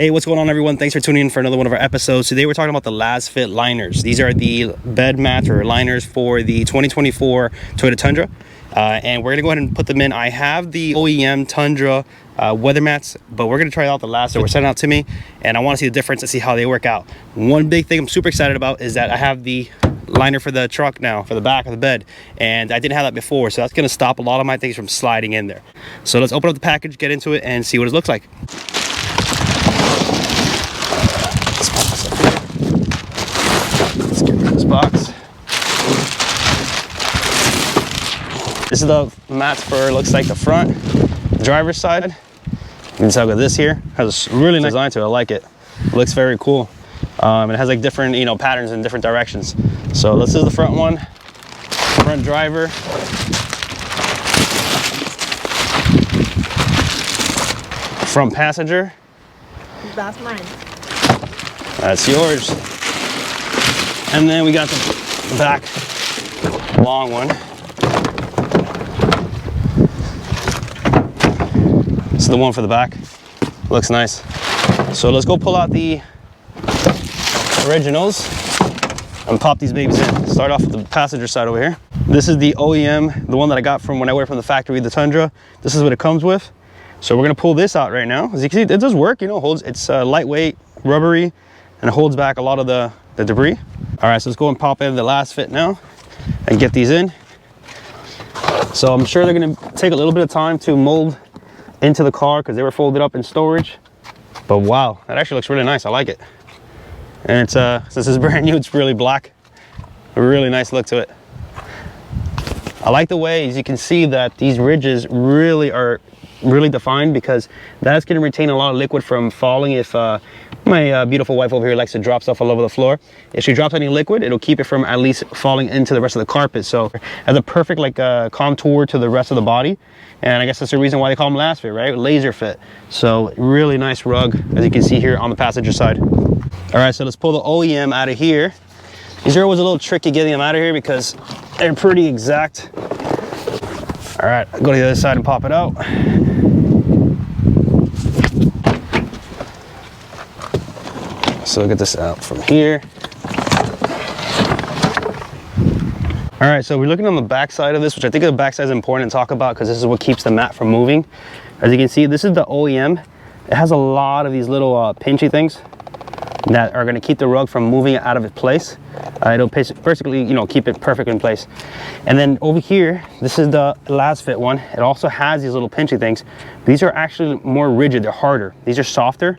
Hey, what's going on, everyone? Thanks for tuning in for another one of our episodes. Today we're talking about the Lasfit Liners. These are the bed mats or liners for the 2024 Toyota Tundra. And we're going to go ahead and put them in. I have the OEM Tundra weather mats, but we're going to try out the Lasfit. We're sending out to me, and I want to see the difference and see how they work out. One big thing I'm super excited about is that I have the liner for the truck now, for the back of the bed, and I didn't have that before, so that's going to stop a lot of my things from sliding in there. So let's open up the package, get into it, and see what it looks like. Let's get rid of this box. This is the mats for, looks like, the front driver's side. You can tell this here has a really nice design to it. I like it. It looks very cool. It has like different, patterns in different directions. So this is the front one. Front driver. Front passenger. That's mine. That's yours. And then we got the back long one. This is the one for the back. Looks nice. So let's go pull out the originals and pop these babies in. Start off with the passenger side over here. This is the OEM, the one that I got from when I ordered from the factory, the Tundra. This is what it comes with. So we're gonna pull this out right now. As you can see, it does work, holds, it's lightweight, rubbery, and it holds back a lot of the debris. All right, so let's go and pop in the Lasfit now and get these in. So I'm sure they're gonna take a little bit of time to mold into the car because they were folded up in storage. But wow, that actually looks really nice. I like it. And it's since this is brand new, it's really black. A really nice look to it. I like the way, as you can see, that these ridges really are defined, because that's going to retain a lot of liquid from falling. If my beautiful wife over here likes to drop stuff all over the floor, if she drops any liquid, it'll keep it from at least falling into the rest of the carpet. So it has a perfect contour to the rest of the body, and I guess that's the reason why they call them Lasfit, right? Laser fit. So really nice rug, as you can see here on the passenger side. All right, so let's pull the OEM out of here. These are always a little tricky getting them out of here because they're pretty exact. All right, go to the other side and pop it out. So get this out from here. All right, so we're looking on the back side of this, which I think the back side is important to talk about because this is what keeps the mat from moving. As you can see, this is the OEM. It has a lot of these little pinchy things that are going to keep the rug from moving out of its place. It'll basically, keep it perfect in place. And then over here, this is the Lasfit one. It also has these little pinchy things. These are actually more rigid. They're harder. These are softer,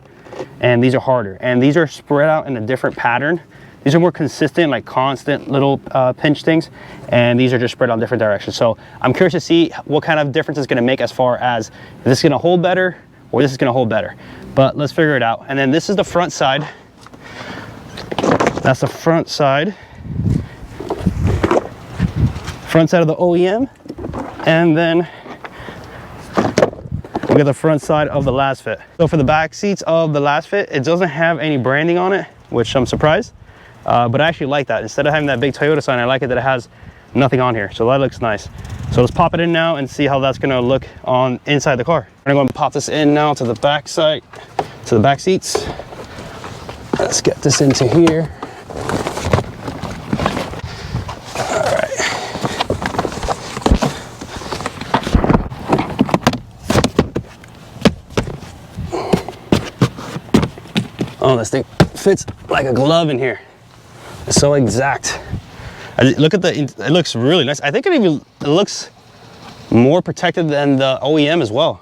and these are harder. And these are spread out in a different pattern. These are more consistent, like constant little pinch things. And these are just spread out different directions. So I'm curious to see what kind of difference it's going to make as far as if this is going to hold better or this is going to hold better. But let's figure it out. And then this is the front side. That's the front side. Front side of the OEM. And then we got the front side of the Lasfit. So for the back seats of the Lasfit, it doesn't have any branding on it, which I'm surprised. But I actually like that. Instead of having that big Toyota sign, I like it that it has nothing on here. So that looks nice. So let's pop it in now and see how that's gonna look on inside the car. I'm gonna pop this in now to the back side, to the back seats. Let's get this into here. All right. Oh, this thing fits like a glove in here. It's so exact. Look at it looks really nice. I think it looks more protected than the OEM as well.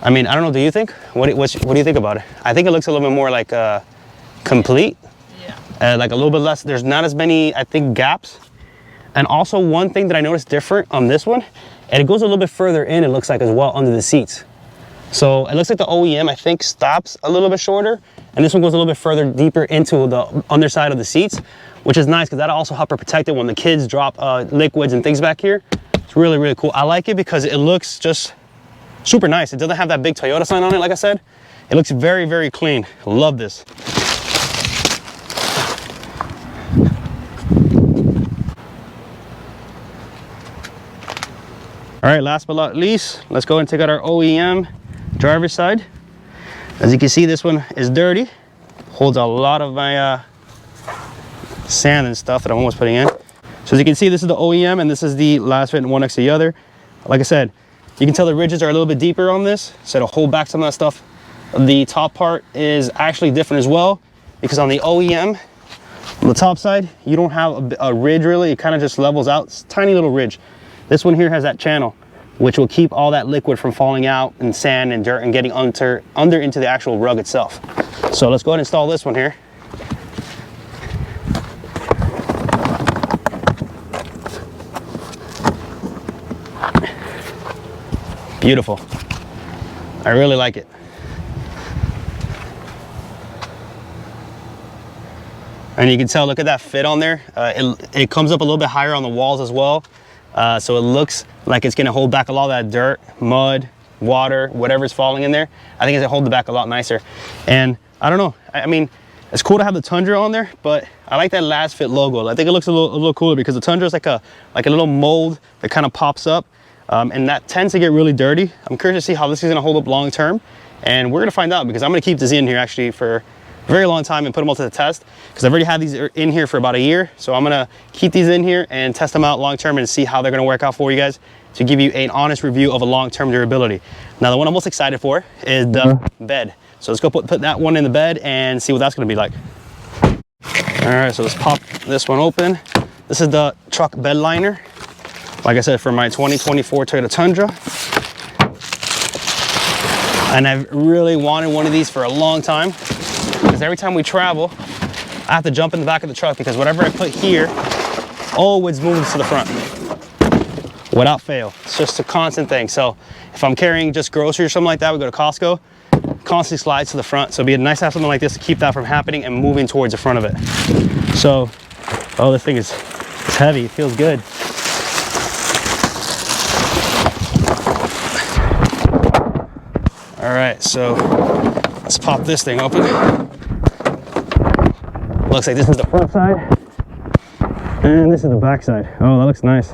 I mean, I don't know, do you think? What do you think about it? I think it looks a little bit more like complete. Yeah. Like a little bit less, there's not as many, I think, gaps. And also one thing that I noticed different on this one, and it goes a little bit further in, it looks like, as well, under the seats. So it looks like the OEM, I think, stops a little bit shorter, and this one goes a little bit further deeper into the underside of the seats, which is nice because that'll also help her protect it when the kids drop liquids and things back here. It's really, really cool. I like it because it looks just super nice. It doesn't have that big Toyota sign on it, like I said. It looks very, very clean. Love this. All right, last but not least, let's go and take out our OEM driver's side. As you can see, this one is dirty. Holds a lot of my sand and stuff that I'm almost putting in. So as you can see, this is the OEM and this is the Lasfit, one next to the other. Like I said, you can tell the ridges are a little bit deeper on this, so to hold back some of that stuff. The top part is actually different as well, because on the OEM, on the top side, you don't have a ridge really. It kind of just levels out. It's a tiny little ridge. This one here has that channel, which will keep all that liquid from falling out and sand and dirt and getting under into the actual rug itself. So let's go ahead and install this one here. Beautiful. I really like it. And you can tell, look at that fit on there. It comes up a little bit higher on the walls as well. So it looks like it's gonna hold back a lot of that dirt, mud, water, whatever's falling in there. I think it's gonna hold it back a lot nicer. And I don't know, I mean, it's cool to have the Tundra on there, but I like that Lasfit logo. I think it looks a little cooler because the Tundra is like a little mold that kind of pops up. And that tends to get really dirty. I'm curious to see how this is gonna hold up long term. And we're gonna find out, because I'm gonna keep this in here actually for a very long time and put them all to the test, because I've already had these in here for about a year. So I'm gonna keep these in here and test them out long term and see how they're gonna work out for you guys, to give you an honest review of a long-term durability. Now, the one I'm most excited for is the bed. So let's go put that one in the bed and see what that's gonna be like. All right, so let's pop this one open. This is the truck bed liner. Like I said, for my 2024 Toyota Tundra. And I've really wanted one of these for a long time, because every time we travel, I have to jump in the back of the truck, because whatever I put here always moves to the front without fail. It's just a constant thing. So if I'm carrying just groceries or something like that, we go to Costco, constantly slides to the front. So it'd be nice to have something like this to keep that from happening and moving towards the front of it. So, oh, this thing is heavy. It feels good. All right, so let's pop this thing open. Looks like this is the front side, and this is the back side. Oh, that looks nice.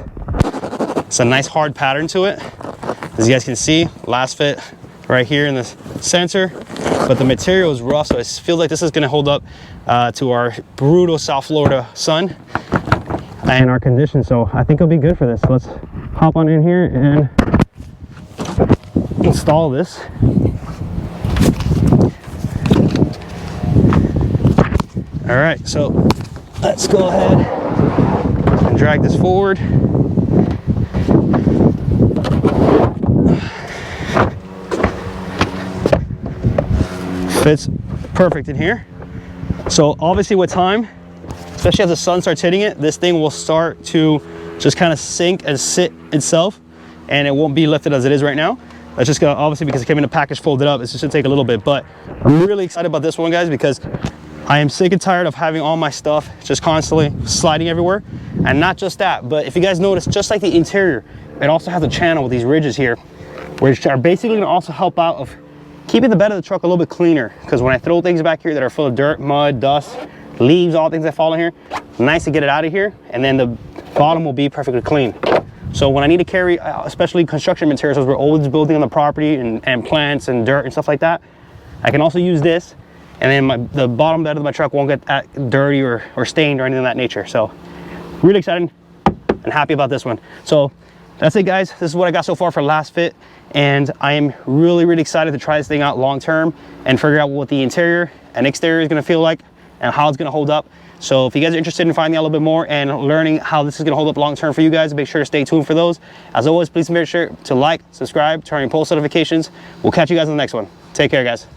It's a nice hard pattern to it. As you guys can see, Lasfit right here in the center, but the material is rough, so I feel like this is gonna hold up to our brutal South Florida sun and our conditions. So I think it'll be good for this. So let's hop on in here and install this. All right, so let's go ahead and drag this forward. Fits perfect in here. So obviously with time, especially as the sun starts hitting it, this thing will start to just kind of sink and sit itself, and it won't be lifted as it is right now. That's just gonna, obviously because it came in a package folded up, it's just gonna take a little bit, but I'm really excited about this one, guys, because I am sick and tired of having all my stuff just constantly sliding everywhere. And not just that, but if you guys notice, just like the interior, it also has a channel with these ridges here, which are basically gonna also help out of keeping the bed of the truck a little bit cleaner. Because when I throw things back here that are full of dirt, mud, dust, leaves, all things that fall in here, nice to get it out of here, and then the bottom will be perfectly clean. So when I need to carry, especially construction materials, we're always building on the property and plants and dirt and stuff like that, I can also use this, and then the bottom bed of my truck won't get dirty or stained or anything of that nature. So really excited and happy about this one. So that's it, guys. This is what I got so far for Lasfit, and I am really excited to try this thing out long term and figure out what the interior and exterior is going to feel like and how it's going to hold up. So if you guys are interested in finding out a little bit more and learning how this is going to hold up long term for you guys, make sure to stay tuned for those. As always, please make sure to like, subscribe, turn on your post notifications. We'll catch you guys in the next one. Take care, guys.